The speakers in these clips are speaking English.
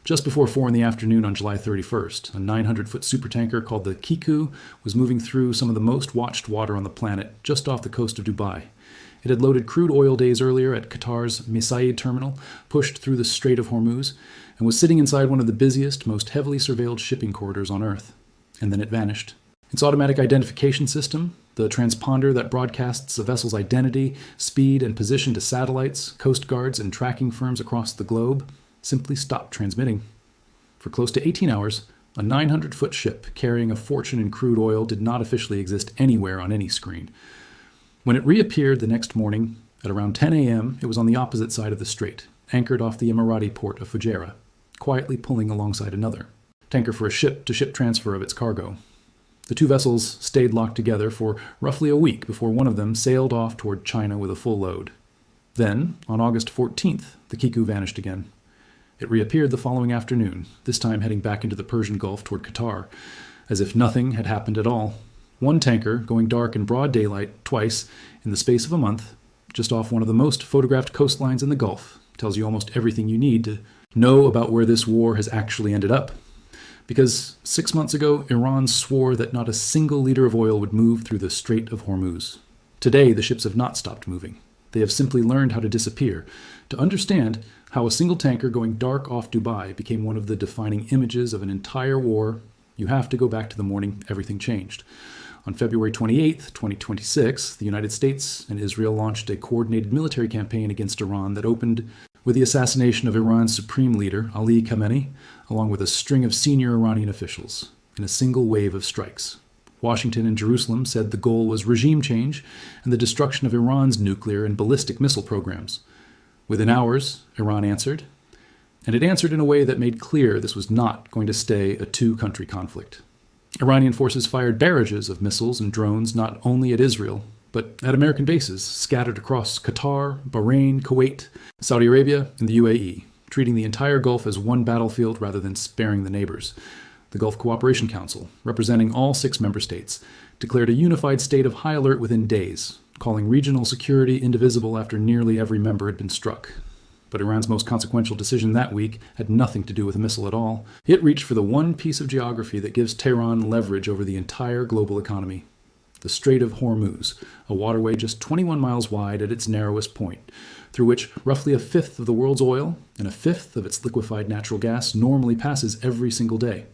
Just before 4 in the afternoon on July 31st, a 900-foot supertanker called the Kiku was moving through some of the most watched water on the planet just off the coast of Dubai. It had loaded crude oil days earlier at Qatar's Mesaieed terminal, pushed through the Strait of Hormuz, and was sitting inside one of the busiest, most heavily surveilled shipping corridors on Earth. And then it vanished. Its automatic identification system, the transponder that broadcasts a vessel's identity, speed, and position to satellites, coast guards, and tracking firms across the globe, simply stopped transmitting. For close to 18 hours, a 900-foot ship carrying a fortune in crude oil did not officially exist anywhere on any screen. When it reappeared the next morning, at around 10 a.m., it was on the opposite side of the strait, anchored off the Emirati port of Fujairah, quietly pulling alongside another tanker for a ship-to-ship transfer of its cargo. The two vessels stayed locked together for roughly a week before one of them sailed off toward China with a full load. Then, on August 14th, the Kiku vanished again. It reappeared the following afternoon, this time heading back into the Persian Gulf toward Qatar, as if nothing had happened at all. One tanker going dark in broad daylight twice in the space of a month, just off one of the most photographed coastlines in the Gulf, tells you almost everything you need to know about where this war has actually ended up. Because 6 months ago, Iran swore that not a single liter of oil would move through the Strait of Hormuz. Today, the ships have not stopped moving. They have simply learned how to disappear. To understand how a single tanker going dark off Dubai became one of the defining images of an entire war, you have to go back to the morning everything changed. On February 28, 2026, the United States and Israel launched a coordinated military campaign against Iran that opened with the assassination of Iran's supreme leader, Ali Khamenei, along with a string of senior Iranian officials, in a single wave of strikes. Washington and Jerusalem said the goal was regime change and the destruction of Iran's nuclear and ballistic missile programs. Within hours, Iran answered, and it answered in a way that made clear this was not going to stay a two-country conflict. Iranian forces fired barrages of missiles and drones not only at Israel, but at American bases scattered across Qatar, Bahrain, Kuwait, Saudi Arabia, and the UAE, treating the entire Gulf as one battlefield rather than sparing the neighbors. The Gulf Cooperation Council, representing all 6 member states, declared a unified state of high alert within days, calling regional security indivisible after nearly every member had been struck. But Iran's most consequential decision that week had nothing to do with a missile at all. It reached for the one piece of geography that gives Tehran leverage over the entire global economy: the Strait of Hormuz, a waterway just 21 miles wide at its narrowest point, through which roughly a fifth of the world's oil and a fifth of its liquefied natural gas normally passes every single day.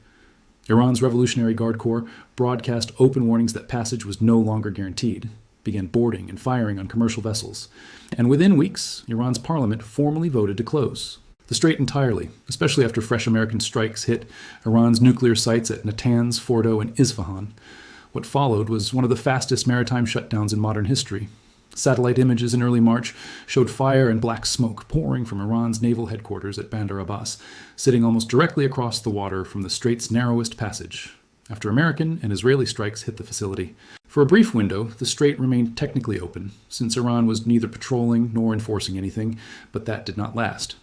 Iran's Revolutionary Guard Corps broadcast open warnings that passage was no longer guaranteed, began boarding and firing on commercial vessels, and within weeks, Iran's parliament formally voted to close the strait entirely, especially after fresh American strikes hit Iran's nuclear sites at Natanz, Fordo, and Isfahan. What followed was one of the fastest maritime shutdowns in modern history. Satellite images in early March showed fire and black smoke pouring from Iran's naval headquarters at Bandar Abbas, sitting almost directly across the water from the strait's narrowest passage, after American and Israeli strikes hit the facility. For a brief window, the strait remained technically open, since Iran was neither patrolling nor enforcing anything, but that did not last.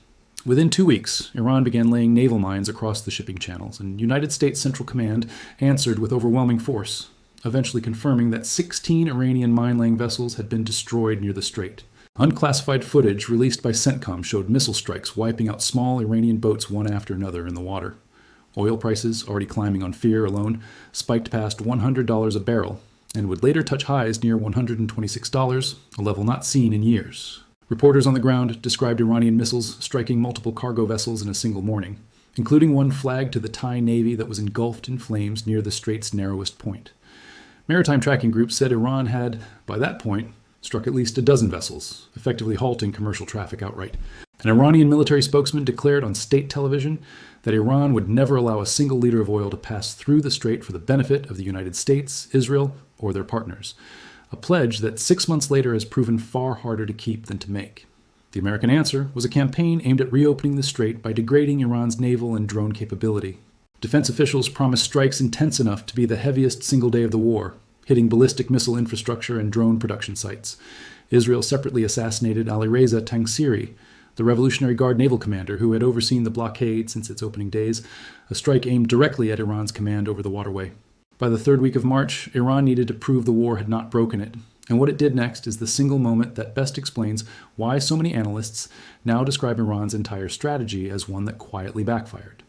Within 2 weeks, Iran began laying naval mines across the shipping channels, and United States Central Command answered with overwhelming force, eventually confirming that 16 Iranian mine-laying vessels had been destroyed near the strait. Unclassified footage released by CENTCOM showed missile strikes wiping out small Iranian boats one after another in the water. Oil prices, already climbing on fear alone, spiked past $100 a barrel, and would later touch highs near $126, a level not seen in years. Reporters on the ground described Iranian missiles striking multiple cargo vessels in a single morning, including one flagged to the Thai Navy that was engulfed in flames near the strait's narrowest point. Maritime tracking groups said Iran had, by that point, struck at least a dozen vessels, effectively halting commercial traffic outright. An Iranian military spokesman declared on state television that Iran would never allow a single liter of oil to pass through the strait for the benefit of the United States, Israel, or their partners, a pledge that 6 months later has proven far harder to keep than to make. The American answer was a campaign aimed at reopening the strait by degrading Iran's naval and drone capability. Defense officials promised strikes intense enough to be the heaviest single day of the war, hitting ballistic missile infrastructure and drone production sites. Israel separately assassinated Alireza Tangsiri, the Revolutionary Guard naval commander who had overseen the blockade since its opening days, a strike aimed directly at Iran's command over the waterway. By the third week of March, Iran needed to prove the war had not broken it, And what it did next is the single moment that best explains why so many analysts now describe Iran's entire strategy as one that quietly backfired.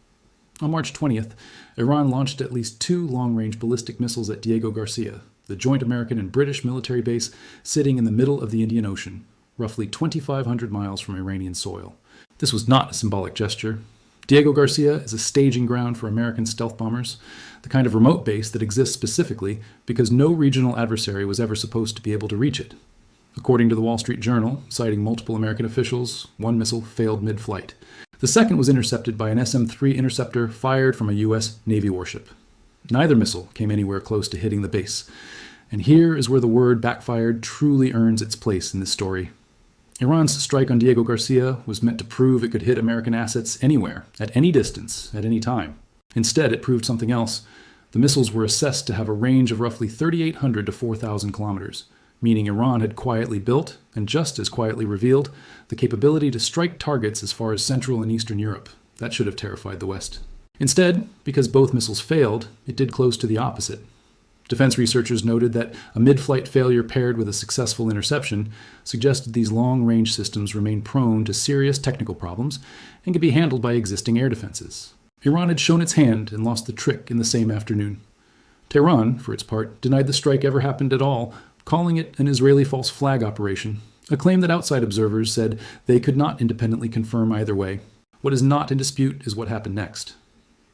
On March 20th, Iran launched at least 2 long-range ballistic missiles at Diego Garcia, the joint American and British military base sitting in the middle of the Indian Ocean, roughly 2,500 miles from Iranian soil. This was not a symbolic gesture. Diego Garcia is a staging ground for American stealth bombers, the kind of remote base that exists specifically because no regional adversary was ever supposed to be able to reach it. According to the Wall Street Journal, citing multiple American officials, one missile failed mid-flight. The second was intercepted by an SM-3 interceptor fired from a U.S. Navy warship. Neither missile came anywhere close to hitting the base. And here is where the word backfired truly earns its place in this story. Iran's strike on Diego Garcia was meant to prove it could hit American assets anywhere, at any distance, at any time. Instead, it proved something else. The missiles were assessed to have a range of roughly 3,800 to 4,000 kilometers, meaning Iran had quietly built, and just as quietly revealed, the capability to strike targets as far as Central and Eastern Europe. That should have terrified the West. Instead, because both missiles failed, it did close to the opposite. Defense researchers noted that a mid-flight failure paired with a successful interception suggested these long-range systems remain prone to serious technical problems and could be handled by existing air defenses. Iran had shown its hand and lost the trick in the same afternoon. Tehran, for its part, denied the strike ever happened at all, calling it an Israeli false flag operation, a claim that outside observers said they could not independently confirm either way. What is not in dispute is what happened next.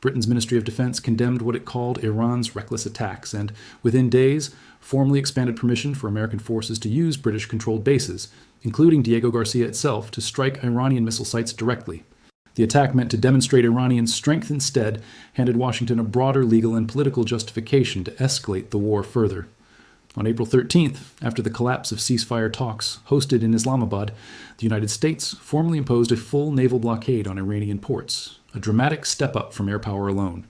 Britain's Ministry of Defense condemned what it called Iran's reckless attacks and, within days, formally expanded permission for American forces to use British-controlled bases, including Diego Garcia itself, to strike Iranian missile sites directly. The attack meant to demonstrate Iranian strength instead, handed Washington a broader legal and political justification to escalate the war further. On April 13th, after the collapse of ceasefire talks hosted in Islamabad, the United States formally imposed a full naval blockade on Iranian ports, a dramatic step up from air power alone.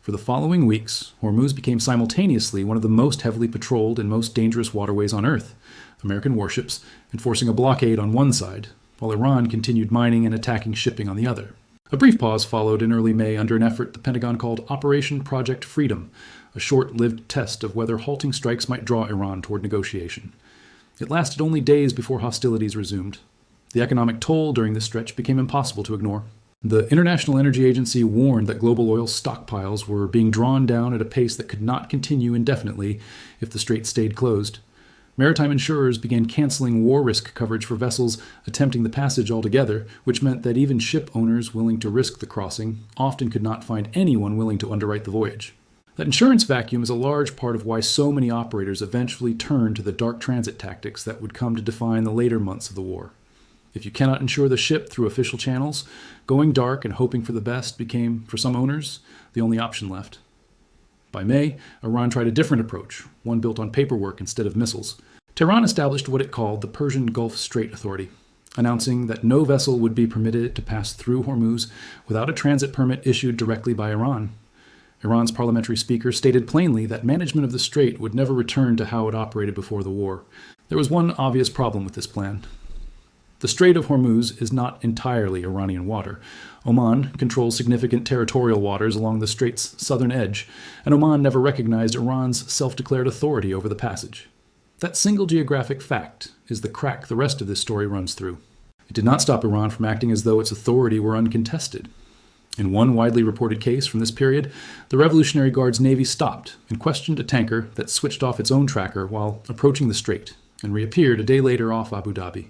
For the following weeks, Hormuz became simultaneously one of the most heavily patrolled and most dangerous waterways on Earth, American warships enforcing a blockade on one side, while Iran continued mining and attacking shipping on the other. A brief pause followed in early May under an effort the Pentagon called Operation Project Freedom, a short-lived test of whether halting strikes might draw Iran toward negotiation. It lasted only days before hostilities resumed. The economic toll during this stretch became impossible to ignore. The International Energy Agency warned that global oil stockpiles were being drawn down at a pace that could not continue indefinitely if the strait stayed closed. Maritime insurers began canceling war risk coverage for vessels attempting the passage altogether, which meant that even ship owners willing to risk the crossing often could not find anyone willing to underwrite the voyage. That insurance vacuum is a large part of why so many operators eventually turned to the dark transit tactics that would come to define the later months of the war. If you cannot insure the ship through official channels, going dark and hoping for the best became, for some owners, the only option left. By May, Iran tried a different approach, one built on paperwork instead of missiles. Tehran established what it called the Persian Gulf Strait Authority, announcing that no vessel would be permitted to pass through Hormuz without a transit permit issued directly by Iran. Iran's parliamentary speaker stated plainly that management of the strait would never return to how it operated before the war. There was one obvious problem with this plan. The Strait of Hormuz is not entirely Iranian water. Oman controls significant territorial waters along the strait's southern edge, and Oman never recognized Iran's self-declared authority over the passage. That single geographic fact is the crack the rest of this story runs through. It did not stop Iran from acting as though its authority were uncontested. In one widely reported case from this period, the Revolutionary Guard's Navy stopped and questioned a tanker that switched off its own tracker while approaching the strait and reappeared a day later off Abu Dhabi.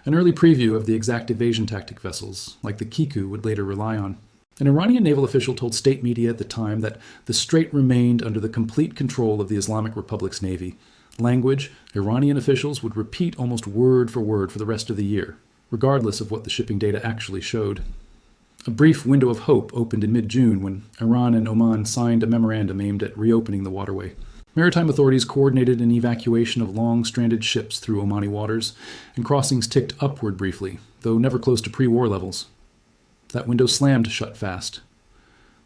An early preview of the exact evasion tactic vessels, like the Kiku, would later rely on. An Iranian naval official told state media at the time that the strait remained under the complete control of the Islamic Republic's Navy. Language Iranian officials would repeat almost word for the rest of the year, regardless of what the shipping data actually showed. A brief window of hope opened in mid-June when Iran and Oman signed a memorandum aimed at reopening the waterway. Maritime authorities coordinated an evacuation of long-stranded ships through Omani waters, and crossings ticked upward briefly, though never close to pre-war levels. That window slammed shut fast.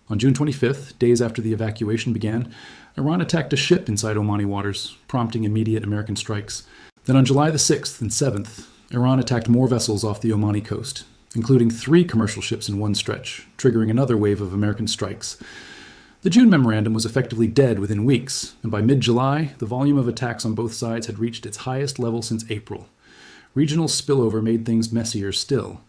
On June 25th, days after the evacuation began, Iran attacked a ship inside Omani waters, prompting immediate American strikes. Then on July the 6th and 7th, Iran attacked more vessels off the Omani coast, including 3 commercial ships in one stretch, triggering another wave of American strikes. The June memorandum was effectively dead within weeks, and by mid-July, the volume of attacks on both sides had reached its highest level since April. Regional spillover made things messier still.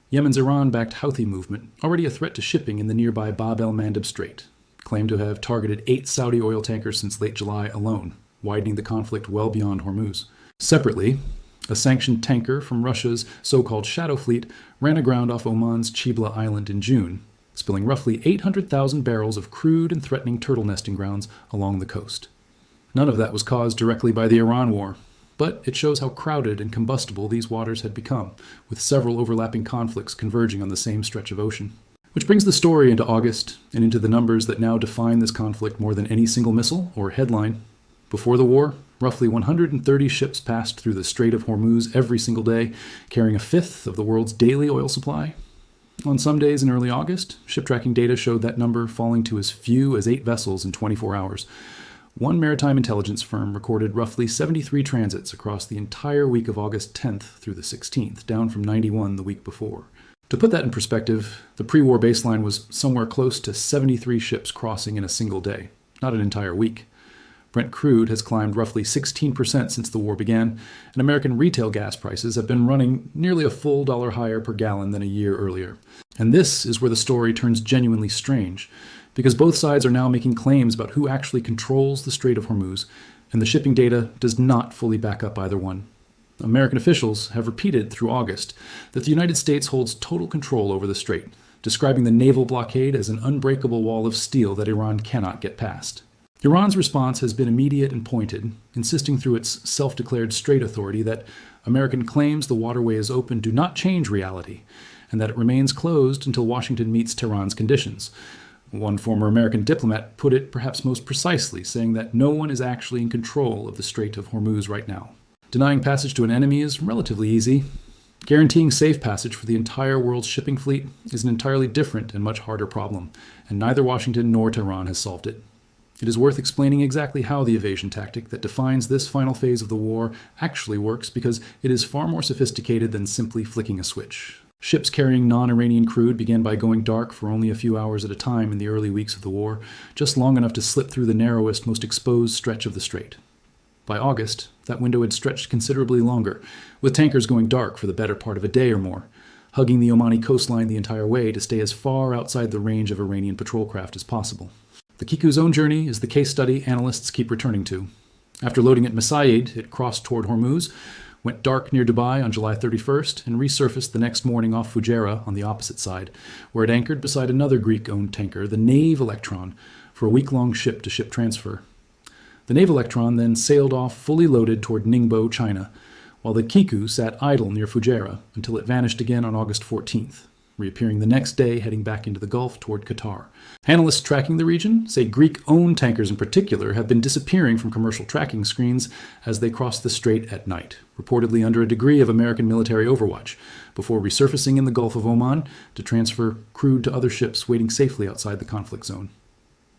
Yemen's Iran-backed Houthi movement, already a threat to shipping in the nearby Bab el-Mandeb Strait, claimed to have targeted 8 Saudi oil tankers since late July alone, widening the conflict well beyond Hormuz. Separately, a sanctioned tanker from Russia's so-called Shadow Fleet ran aground off Oman's Chibla Island in June, spilling roughly 800,000 barrels of crude and threatening turtle nesting grounds along the coast. None of that was caused directly by the Iran war, but it shows how crowded and combustible these waters had become, with several overlapping conflicts converging on the same stretch of ocean. Which brings the story into August and into the numbers that now define this conflict more than any single missile or headline. Before the war, roughly 130 ships passed through the Strait of Hormuz every single day, carrying a fifth of the world's daily oil supply. On some days in early August, ship tracking data showed that number falling to as few as 8 vessels in 24 hours. One maritime intelligence firm recorded roughly 73 transits across the entire week of August 10th through the 16th, down from 91 the week before. To put that in perspective, the pre-war baseline was somewhere close to 73 ships crossing in a single day, not an entire week. Brent crude has climbed roughly 16% since the war began, and American retail gas prices have been running nearly a full dollar higher per gallon than a year earlier. And this is where the story turns genuinely strange, because both sides are now making claims about who actually controls the Strait of Hormuz, and the shipping data does not fully back up either one. American officials have repeated through August that the United States holds total control over the strait, describing the naval blockade as an unbreakable wall of steel that Iran cannot get past. Iran's response has been immediate and pointed, insisting through its self-declared Strait Authority that American claims the waterway is open do not change reality, and that it remains closed until Washington meets Tehran's conditions. One former American diplomat put it perhaps most precisely, saying that no one is actually in control of the Strait of Hormuz right now. Denying passage to an enemy is relatively easy. Guaranteeing safe passage for the entire world's shipping fleet is an entirely different and much harder problem, and neither Washington nor Tehran has solved it. It is worth explaining exactly how the evasion tactic that defines this final phase of the war actually works, because it is far more sophisticated than simply flicking a switch. Ships carrying non-Iranian crude began by going dark for only a few hours at a time in the early weeks of the war, just long enough to slip through the narrowest, most exposed stretch of the strait. By August, that window had stretched considerably longer, with tankers going dark for the better part of a day or more, hugging the Omani coastline the entire way to stay as far outside the range of Iranian patrol craft as possible. The Kiku's own journey is the case study analysts keep returning to. After loading at Masayid, it crossed toward Hormuz, went dark near Dubai on July 31st, and resurfaced the next morning off Fujairah on the opposite side, where it anchored beside another Greek-owned tanker, the Naval Electron, for a week-long ship-to-ship transfer. The Naval Electron then sailed off fully loaded toward Ningbo, China, while the Kiku sat idle near Fujairah until it vanished again on August 14th, reappearing the next day heading back into the Gulf toward Qatar. Analysts tracking the region say Greek-owned tankers in particular have been disappearing from commercial tracking screens as they cross the strait at night, reportedly under a degree of American military overwatch, before resurfacing in the Gulf of Oman to transfer crude to other ships waiting safely outside the conflict zone.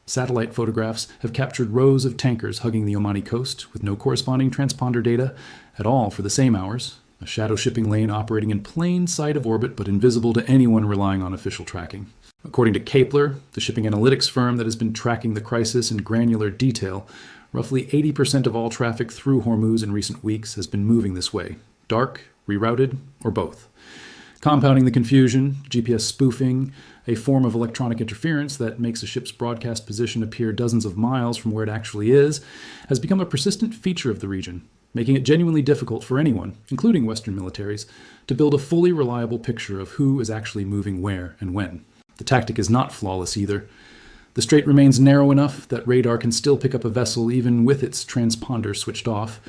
Satellite photographs have captured rows of tankers hugging the Omani coast with no corresponding transponder data at all for the same hours, a shadow shipping lane operating in plain sight of orbit but invisible to anyone relying on official tracking. According to Kepler, the shipping analytics firm that has been tracking the crisis in granular detail, roughly 80% of all traffic through Hormuz in recent weeks has been moving this way, dark, rerouted, or both. Compounding the confusion, GPS spoofing, a form of electronic interference that makes a ship's broadcast position appear dozens of miles from where it actually is, has become a persistent feature of the region, making it genuinely difficult for anyone, including Western militaries, to build a fully reliable picture of who is actually moving where and when. The tactic is not flawless either. The strait remains narrow enough that radar can still pick up a vessel even with its transponder switched off,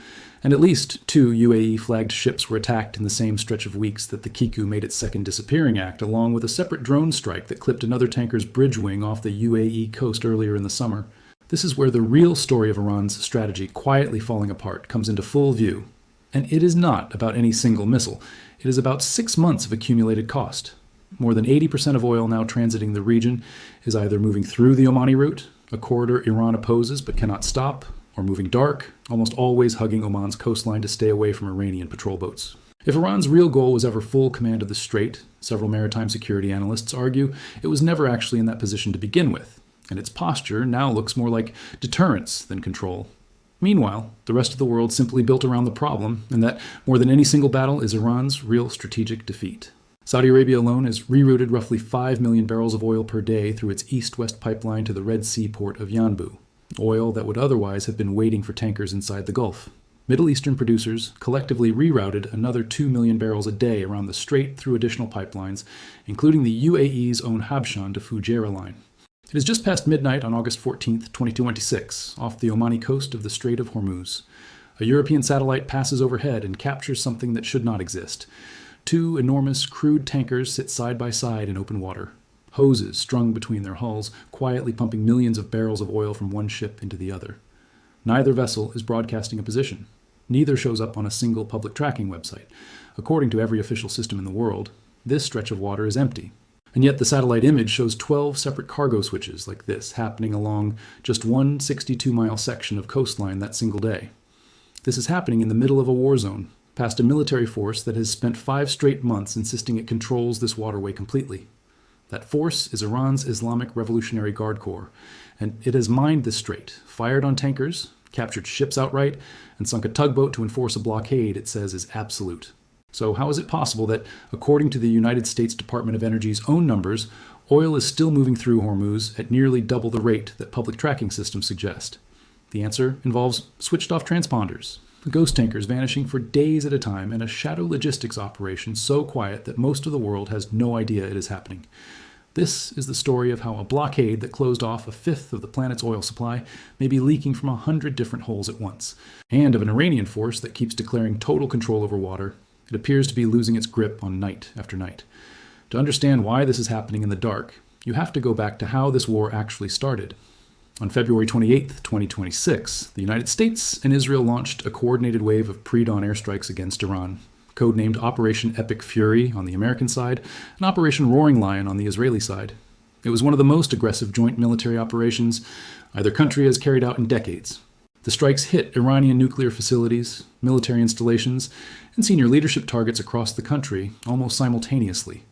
and at least 2 UAE-flagged ships were attacked in the same stretch of weeks that the Kiku made its second disappearing act, along with a separate drone strike that clipped another tanker's bridge wing off the UAE coast earlier in the summer. This is where the real story of Iran's strategy quietly falling apart comes into full view. And it is not about any single missile. It is about 6 months of accumulated cost. More than 80% of oil now transiting the region is either moving through the Omani route, a corridor Iran opposes but cannot stop, or moving dark, almost always hugging Oman's coastline to stay away from Iranian patrol boats. If Iran's real goal was ever full command of the strait, several maritime security analysts argue it was never actually in that position to begin with. and its posture now looks more like deterrence than control. Meanwhile, the rest of the world simply built around the problem, and that, more than any single battle, is Iran's real strategic defeat. Saudi Arabia alone has rerouted roughly 5 million barrels of oil per day through its east-west pipeline to the Red Sea port of Yanbu, oil that would otherwise have been waiting for tankers inside the Gulf. Middle Eastern producers collectively rerouted another 2 million barrels a day around the strait through additional pipelines, including the UAE's own Habshan to Fujairah line. It is just past midnight on August 14, 2026, off the Omani coast of the Strait of Hormuz. A European satellite passes overhead and captures something that should not exist. 2 enormous crude tankers sit side by side in open water, hoses strung between their hulls, quietly pumping millions of barrels of oil from one ship into the other. Neither vessel is broadcasting a position. Neither shows up on a single public tracking website. According to every official system in the world, this stretch of water is empty. And yet the satellite image shows 12 separate cargo switches like this happening along just one 62-mile section of coastline that single day. This is happening in the middle of a war zone, past a military force that has spent 5 straight months insisting it controls this waterway completely. That force is Iran's Islamic Revolutionary Guard Corps, and it has mined this strait, fired on tankers, captured ships outright, and sunk a tugboat to enforce a blockade it says is absolute. So how is it possible that, according to the United States Department of Energy's own numbers, oil is still moving through Hormuz at nearly double the rate that public tracking systems suggest? The answer involves switched-off transponders, ghost tankers vanishing for days at a time, and a shadow logistics operation so quiet that most of the world has no idea it is happening. This is the story of how a blockade that closed off a fifth of the planet's oil supply may be leaking from 100 different holes at once, and of an Iranian force that keeps declaring total control over water. It appears to be losing its grip on night after night. To understand why this is happening in the dark, you have to go back to how this war actually started. On February 28, 2026, the United States and Israel launched a coordinated wave of pre-dawn airstrikes against Iran, codenamed Operation Epic Fury on the American side and Operation Roaring Lion on the Israeli side. It was one of the most aggressive joint military operations either country has carried out in decades. The strikes hit Iranian nuclear facilities, military installations, and senior leadership targets across the country almost simultaneously.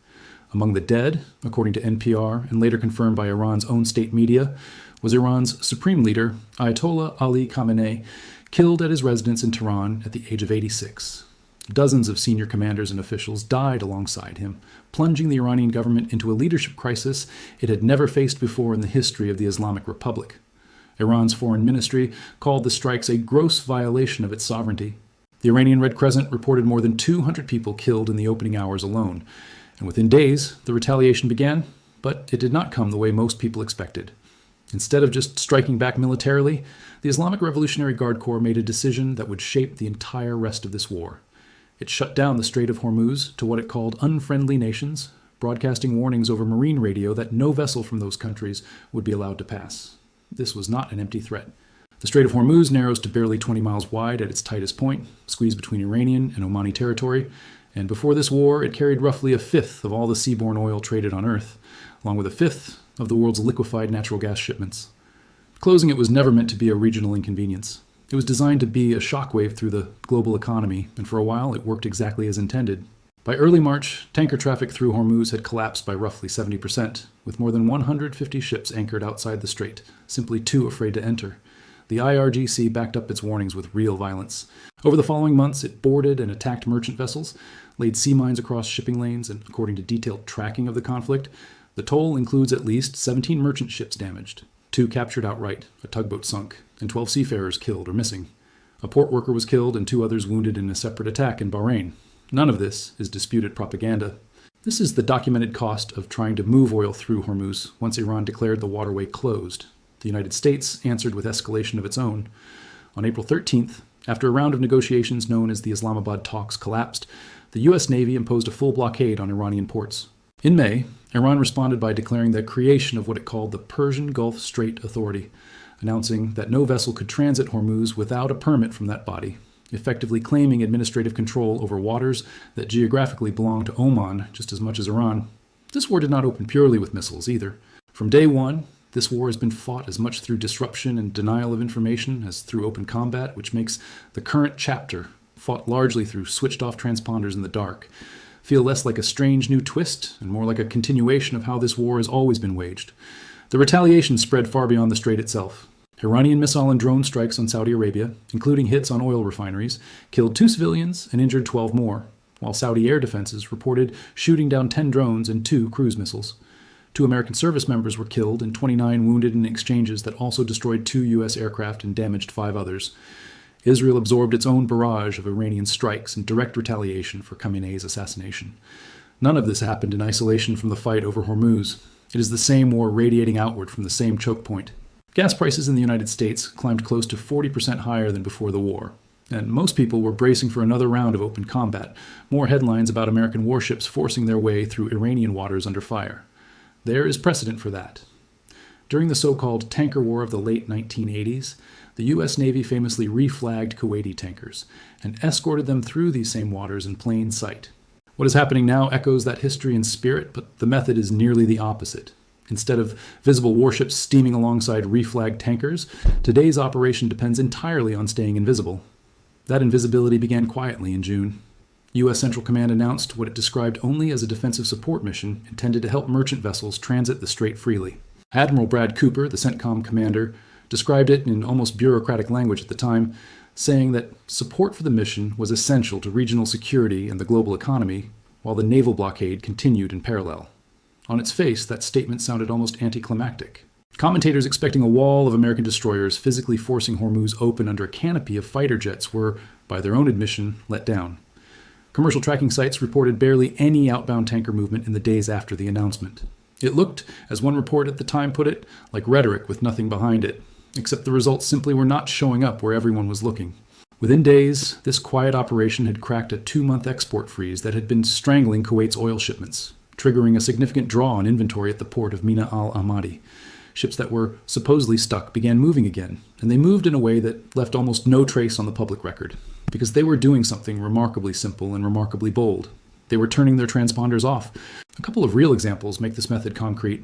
Among the dead, according to NPR and later confirmed by Iran's own state media, was Iran's supreme leader, Ayatollah Ali Khamenei, killed at his residence in Tehran at the age of 86. Dozens of senior commanders and officials died alongside him, plunging the Iranian government into a leadership crisis it had never faced before in the history of the Islamic Republic. Iran's foreign ministry called the strikes a gross violation of its sovereignty. The Iranian Red Crescent reported more than 200 people killed in the opening hours alone, and within days, the retaliation began, but it did not come the way most people expected. Instead of just striking back militarily, the Islamic Revolutionary Guard Corps made a decision that would shape the entire rest of this war. It shut down the Strait of Hormuz to what it called unfriendly nations, broadcasting warnings over marine radio that no vessel from those countries would be allowed to pass. This was not an empty threat. The Strait of Hormuz narrows to barely 20 miles wide at its tightest point, squeezed between Iranian and Omani territory, and before this war it carried roughly a fifth of all the seaborne oil traded on Earth, along with a fifth of the world's liquefied natural gas shipments. Closing it was never meant to be a regional inconvenience. It was designed to be a shockwave through the global economy, and for a while it worked exactly as intended. By early March, tanker traffic through Hormuz had collapsed by roughly 70%, with more than 150 ships anchored outside the strait, simply too afraid to enter. The IRGC backed up its warnings with real violence. Over the following months, it boarded and attacked merchant vessels, laid sea mines across shipping lanes, and according to detailed tracking of the conflict, the toll includes at least 17 merchant ships damaged, 2 captured outright, a tugboat sunk, and 12 seafarers killed or missing. A port worker was killed and 2 others wounded in a separate attack in Bahrain. None of this is disputed propaganda. This is the documented cost of trying to move oil through Hormuz once Iran declared the waterway closed. The United States answered with escalation of its own. On April 13th, after a round of negotiations known as the Islamabad talks collapsed, the U.S. Navy imposed a full blockade on Iranian ports. In May, Iran responded by declaring the creation of what it called the Persian Gulf Strait Authority, announcing that no vessel could transit Hormuz without a permit from that body, effectively claiming administrative control over waters that geographically belong to Oman just as much as Iran. This war did not open purely with missiles either. From day one, this war has been fought as much through disruption and denial of information as through open combat, which makes the current chapter, fought largely through switched-off transponders in the dark, feel less like a strange new twist and more like a continuation of how this war has always been waged. The retaliation spread far beyond the strait itself. Iranian missile and drone strikes on Saudi Arabia, including hits on oil refineries, killed 2 civilians and injured 12 more, while Saudi air defenses reported shooting down 10 drones and 2 cruise missiles. 2 American service members were killed and 29 wounded in exchanges that also destroyed 2 U.S. aircraft and damaged 5 others. Israel absorbed its own barrage of Iranian strikes in direct retaliation for Khamenei's assassination. None of this happened in isolation from the fight over Hormuz. It is the same war radiating outward from the same choke point. Gas prices in the United States climbed close to 40% higher than before the war, and most people were bracing for another round of open combat, more headlines about American warships forcing their way through Iranian waters under fire. There is precedent for that. During the so-called tanker war of the late 1980s, the U.S. Navy famously reflagged Kuwaiti tankers and escorted them through these same waters in plain sight. What is happening now echoes that history in spirit, but the method is nearly the opposite. Instead of visible warships steaming alongside reflagged tankers, today's operation depends entirely on staying invisible. That invisibility began quietly in June. U.S. Central Command announced what it described only as a defensive support mission intended to help merchant vessels transit the strait freely. Admiral Brad Cooper, the CENTCOM commander, described it in almost bureaucratic language at the time, saying that support for the mission was essential to regional security and the global economy, while the naval blockade continued in parallel. On its face, that statement sounded almost anticlimactic. Commentators expecting a wall of American destroyers physically forcing Hormuz open under a canopy of fighter jets were, by their own admission, let down. Commercial tracking sites reported barely any outbound tanker movement in the days after the announcement. It looked, as one report at the time put it, like rhetoric with nothing behind it, except the results simply were not showing up where everyone was looking. Within days, this quiet operation had cracked a 2-month export freeze that had been strangling Kuwait's oil shipments, triggering a significant draw on inventory at the port of Mina al-Ahmadi. Ships that were supposedly stuck began moving again, and they moved in a way that left almost no trace on the public record, because they were doing something remarkably simple and remarkably bold. They were turning their transponders off. A couple of real examples make this method concrete.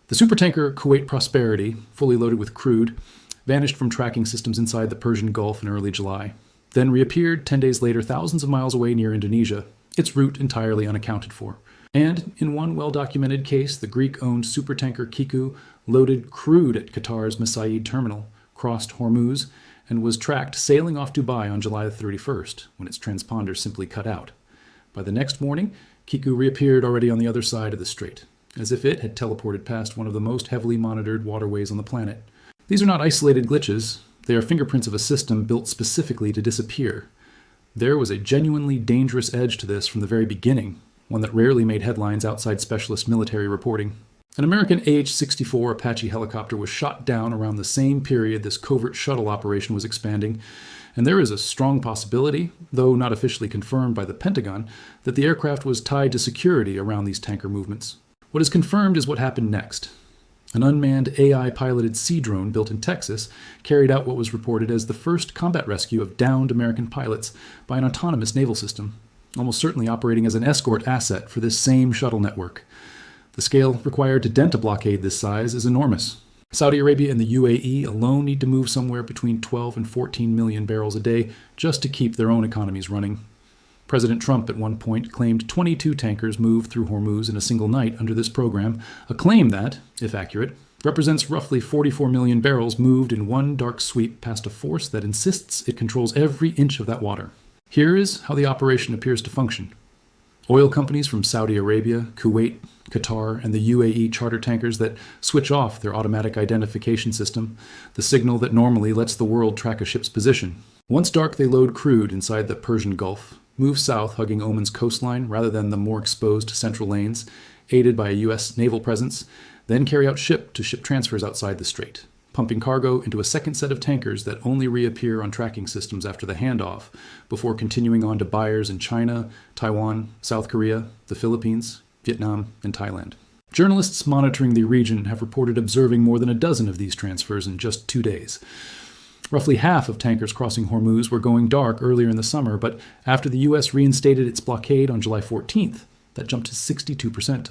The supertanker Kuwait Prosperity, fully loaded with crude, vanished from tracking systems inside the Persian Gulf in early July, then reappeared 10 days later thousands of miles away near Indonesia, its route entirely unaccounted for. And in one well-documented case, the Greek-owned supertanker Kiku loaded crude at Qatar's Mesaid terminal, crossed Hormuz, and was tracked sailing off Dubai on July 31st, when its transponder simply cut out. By the next morning, Kiku reappeared already on the other side of the strait, as if it had teleported past one of the most heavily monitored waterways on the planet. These are not isolated glitches. They are fingerprints of a system built specifically to disappear. There was a genuinely dangerous edge to this from the very beginning, one that rarely made headlines outside specialist military reporting. An American AH-64 Apache helicopter was shot down around the same period this covert shuttle operation was expanding, and there is a strong possibility, though not officially confirmed by the Pentagon, that the aircraft was tied to security around these tanker movements. What is confirmed is what happened next. An unmanned AI-piloted sea drone built in Texas carried out what was reported as the first combat rescue of downed American pilots by an autonomous naval system, almost certainly operating as an escort asset for this same shuttle network. The scale required to dent a blockade this size is enormous. Saudi Arabia and the UAE alone need to move somewhere between 12 and 14 million barrels a day just to keep their own economies running. President Trump at one point claimed 22 tankers moved through Hormuz in a single night under this program, a claim that, if accurate, represents roughly 44 million barrels moved in one dark sweep past a force that insists it controls every inch of that water. Here is how the operation appears to function. Oil companies from Saudi Arabia, Kuwait, Qatar, and the UAE charter tankers that switch off their automatic identification system, the signal that normally lets the world track a ship's position. Once dark, they load crude inside the Persian Gulf, move south hugging Oman's coastline rather than the more exposed central lanes, aided by a U.S. naval presence, then carry out ship-to-ship transfers outside the strait, pumping cargo into a second set of tankers that only reappear on tracking systems after the handoff, before continuing on to buyers in China, Taiwan, South Korea, the Philippines, Vietnam, and Thailand. Journalists monitoring the region have reported observing more than a dozen of these transfers in just 2 days. Roughly half of tankers crossing Hormuz were going dark earlier in the summer, but after the U.S. reinstated its blockade on July 14th, that jumped to 62%